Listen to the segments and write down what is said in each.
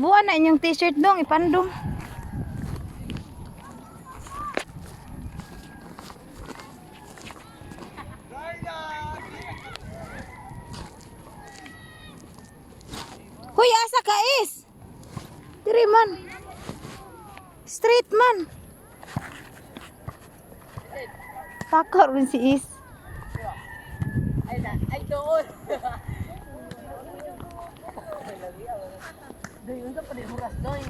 Buwan na inyong t-shirt dong, ipandong. Hoy, asa ka is? Diri man. Straight man. Takor rin si is. Ay doon. Doy, unsa pa di buras doy.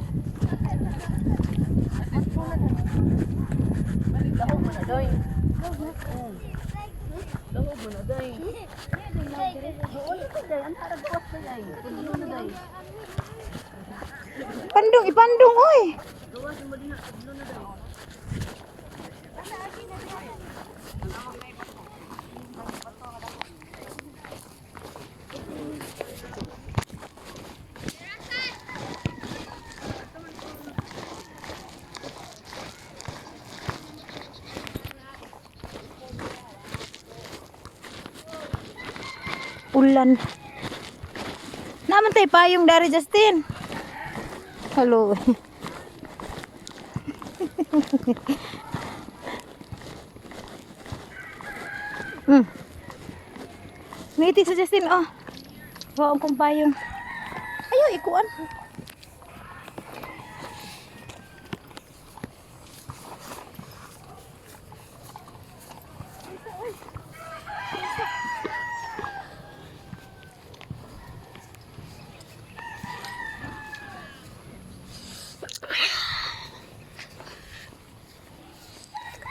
Dahog mo na doy. Dahog mo na doy. Pandong, ipandong, oy. Ulan. Naman tayo payong dari Justin. Hello. Ngiti sa Justin, oh. Bawa kong payong. Ayaw, ikuan.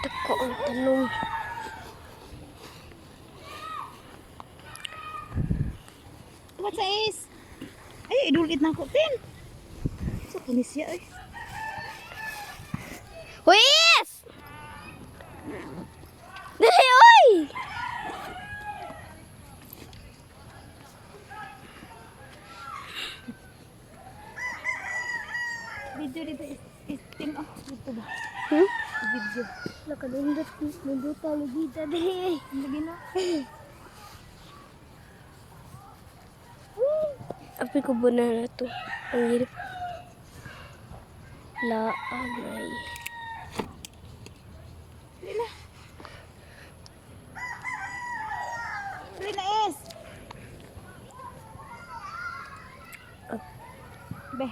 Teko ang tanong. What sa is? Ay, idulit na ako, Tin. Sa kanisya, ay. Huis! Dali, oy! Video dito is Tin, oh. Dito ba? Video. Nakadundot tayo dito, dali. Lagi na. Api ko ba na ito? Ang hirap. Laamay. Dali na. Dali na is. Be.